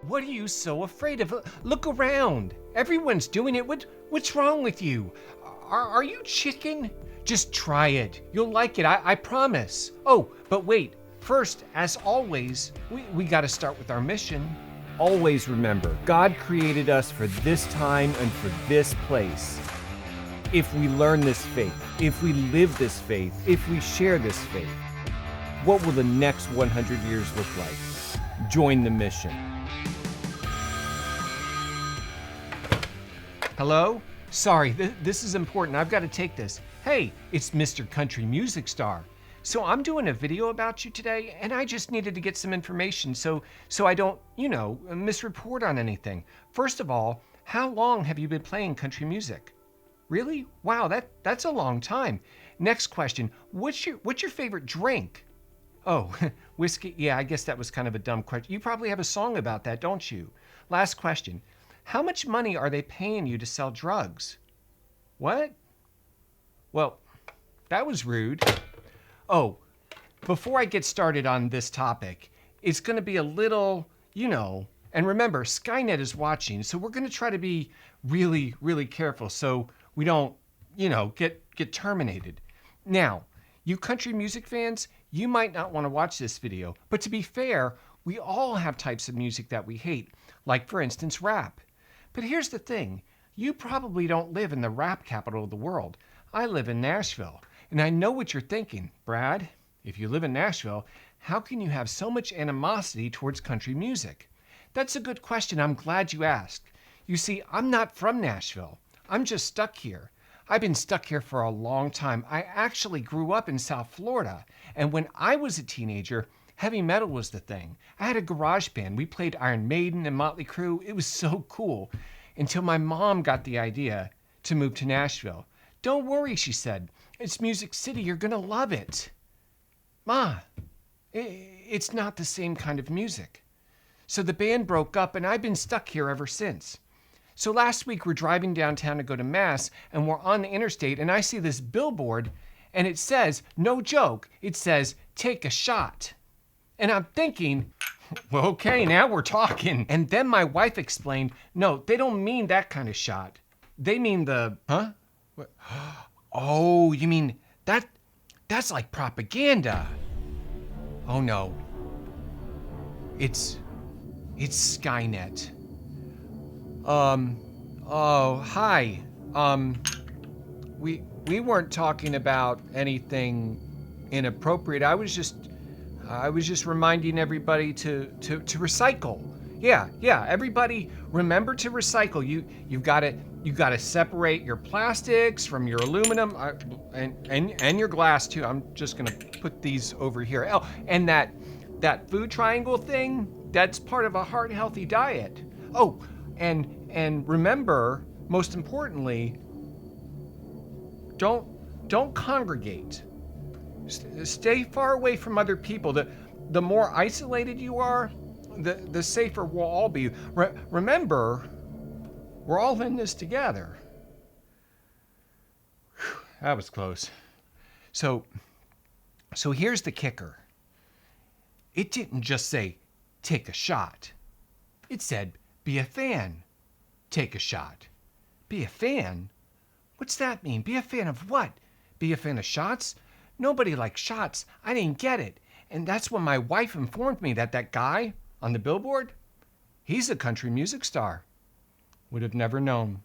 What are you so afraid of? Look around. Everyone's doing it. What's wrong with you? Are you chicken? Just try it. You'll like it. I promise. Oh, but wait. First, as always, we got to start with our mission. Always remember, God created us for this time and for this place. If we learn this faith, if we live this faith, if we share this faith, what will the next 100 years look like? Join the mission. Hello? Sorry, this is important. I've got to take this. Hey, it's Mr. Country Music Star. So I'm doing a video about you today, and I just needed to get some information so I don't, misreport on anything. First of all, how long have you been playing country music? Really? Wow, that's a long time. Next question, what's your favorite drink? Oh, whiskey? Yeah, I guess that was kind of a dumb question. You probably have a song about that, don't you? Last question, how much money are they paying you to sell drugs? What? Well, that was rude. Oh, before I get started on this topic, it's going to be a little, and remember, Skynet is watching, so we're going to try to be really, really careful so we don't, get terminated. Now, you country music fans, you might not want to watch this video, but to be fair, we all have types of music that we hate, like for instance, rap. But here's the thing, you probably don't live in the rap capital of the world. I live in Nashville. And I know what you're thinking, Brad. If you live in Nashville, how can you have so much animosity towards country music? That's a good question. I'm glad you asked. You see, I'm not from Nashville. I'm just stuck here. I've been stuck here for a long time. I actually grew up in South Florida. And when I was a teenager, heavy metal was the thing. I had a garage band. We played Iron Maiden and Motley Crue. It was so cool. Until my mom got the idea to move to Nashville. Don't worry, she said. It's Music City. You're going to love it. Ma, it's not the same kind of music. So the band broke up, and I've been stuck here ever since. So last week, we're driving downtown to go to Mass, and we're on the interstate, and I see this billboard, and it says, no joke, it says, take a shot. And I'm thinking, well, okay, now we're talking. And then my wife explained, no, they don't mean that kind of shot. They mean the, huh? What? Oh, you mean that's like propaganda. Oh no. It's Skynet. Oh, hi. We weren't talking about anything inappropriate. I was just reminding everybody to recycle. Yeah, everybody remember to recycle. You've got to separate your plastics from your aluminum and your glass too. I'm just gonna put these over here. Oh, and that food triangle thing, that's part of a heart healthy diet. Oh, and remember, most importantly, don't congregate. Stay far away from other people. The more isolated you are, the safer we'll all be. Remember, we're all in this together. Whew, that was close. So here's the kicker. It didn't just say, take a shot. It said, be a fan. Take a shot. Be a fan? What's that mean? Be a fan of what? Be a fan of shots? Nobody likes shots. I didn't get it. And that's when my wife informed me that guy on the billboard, he's a country music star. Would have never known.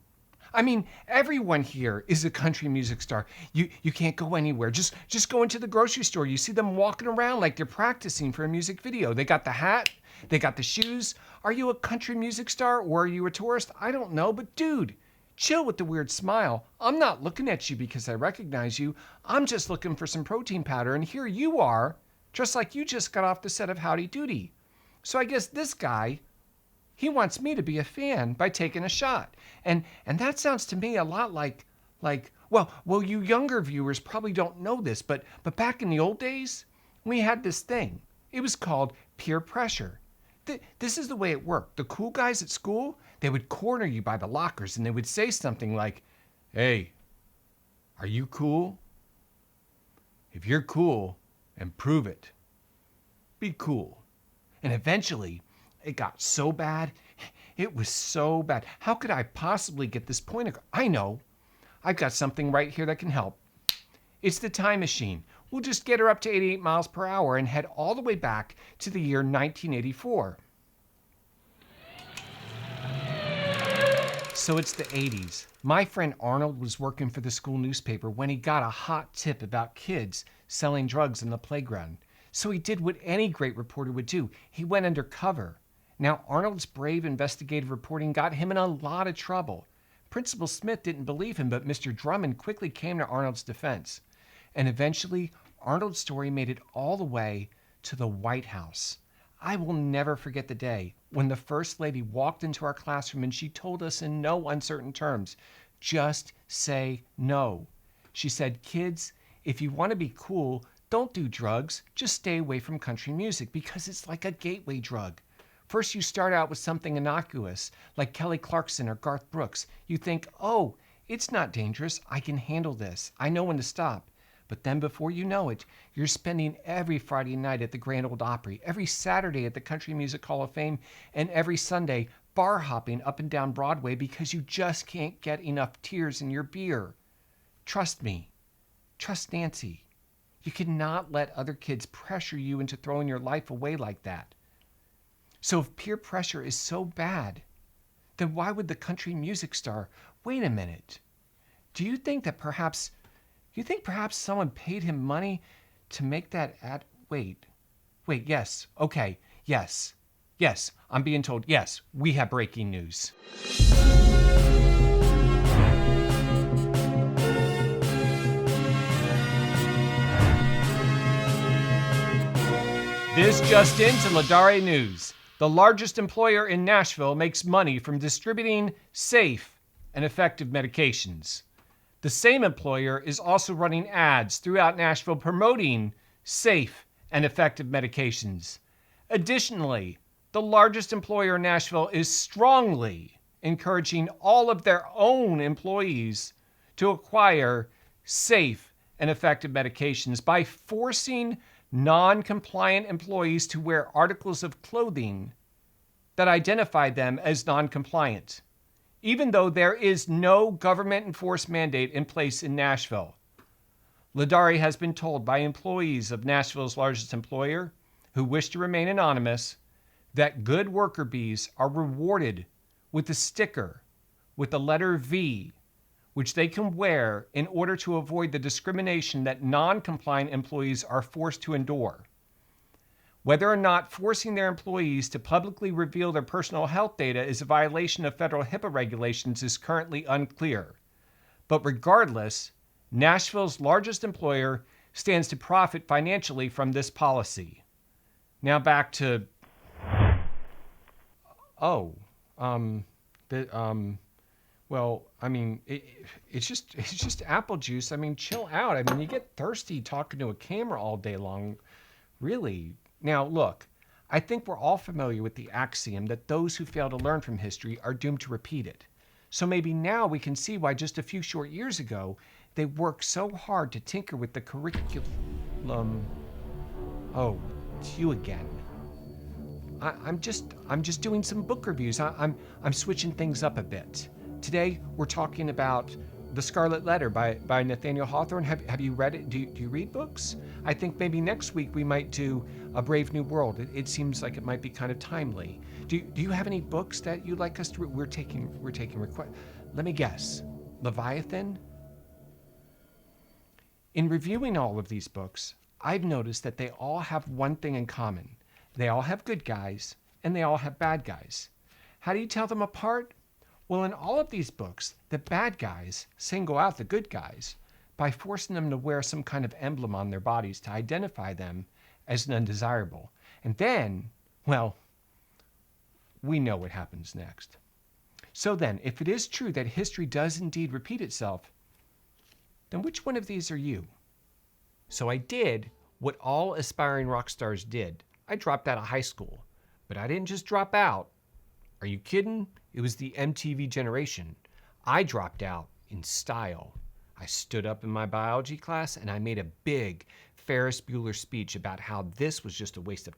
I mean, everyone here is a country music star. You can't go anywhere. Just go into the grocery store. You see them walking around like they're practicing for a music video. They got the hat, they got the shoes. Are you a country music star or are you a tourist? I don't know, but dude, chill with the weird smile. I'm not looking at you because I recognize you. I'm just looking for some protein powder, and here you are, just like you just got off the set of Howdy Doody. So I guess this guy, he wants me to be a fan by taking a shot. And that sounds to me a lot like well, you younger viewers probably don't know this, but back in the old days, we had this thing. It was called peer pressure. This is the way it worked. The cool guys at school, they would corner you by the lockers and they would say something like, hey, are you cool? If you're cool, and prove it. Be cool. And eventually, It got so bad. It was so bad. How could I possibly get this point across? I know. I've got something right here that can help. It's the time machine. We'll just get her up to 88 miles per hour and head all the way back to the year 1984. So it's the 80s. My friend Arnold was working for the school newspaper when he got a hot tip about kids selling drugs in the playground. So he did what any great reporter would do. He went undercover. Now, Arnold's brave investigative reporting got him in a lot of trouble. Principal Smith didn't believe him, but Mr. Drummond quickly came to Arnold's defense. And eventually, Arnold's story made it all the way to the White House. I will never forget the day when the First Lady walked into our classroom and she told us in no uncertain terms, just say no. She said, kids, if you want to be cool, don't do drugs. Just stay away from country music because it's like a gateway drug. First, you start out with something innocuous, like Kelly Clarkson or Garth Brooks. You think, oh, it's not dangerous. I can handle this. I know when to stop. But then before you know it, you're spending every Friday night at the Grand Ole Opry, every Saturday at the Country Music Hall of Fame, and every Sunday bar hopping up and down Broadway because you just can't get enough tears in your beer. Trust me. Trust Nancy. You cannot let other kids pressure you into throwing your life away like that. So if peer pressure is so bad, then why would the country music star, wait a minute, do you think perhaps someone paid him money to make that ad? Wait, yes, okay, yes, I'm being told, yes, we have breaking news. This just in to Laudare News. The largest employer in Nashville makes money from distributing safe and effective medications. The same employer is also running ads throughout Nashville promoting safe and effective medications. Additionally, the largest employer in Nashville is strongly encouraging all of their own employees to acquire safe and effective medications by forcing non-compliant employees to wear articles of clothing that identify them as non-compliant, even though there is no government-enforced mandate in place in Nashville. Laudare has been told by employees of Nashville's largest employer, who wish to remain anonymous, that good worker bees are rewarded with a sticker with the letter V, which they can wear in order to avoid the discrimination that non-compliant employees are forced to endure. Whether or not forcing their employees to publicly reveal their personal health data is a violation of federal HIPAA regulations is currently unclear. But regardless, Nashville's largest employer stands to profit financially from this policy. Now back to, well, I mean, it's just apple juice. I mean, chill out. I mean, you get thirsty talking to a camera all day long. Really. Now, look, I think we're all familiar with the axiom that those who fail to learn from history are doomed to repeat it. So maybe now we can see why just a few short years ago, they worked so hard to tinker with the curriculum. Oh, it's you again. I'm just doing some book reviews. I'm switching things up a bit. Today, we're talking about The Scarlet Letter by Nathaniel Hawthorne. Have you read it? Do you read books? I think maybe next week we might do A Brave New World. It seems like it might be kind of timely. Do you have any books that you'd like us to read? We're taking requests. Let me guess. Leviathan? In reviewing all of these books, I've noticed that they all have one thing in common. They all have good guys, and they all have bad guys. How do you tell them apart? Well, in all of these books, the bad guys single out the good guys by forcing them to wear some kind of emblem on their bodies to identify them as an undesirable. And then, well, we know what happens next. So then, if it is true that history does indeed repeat itself, then which one of these are you? So I did what all aspiring rock stars did. I dropped out of high school, but I didn't just drop out. Are you kidding? It was the MTV generation. I dropped out in style. I stood up in my biology class and I made a big Ferris Bueller speech about how this was just a waste of time.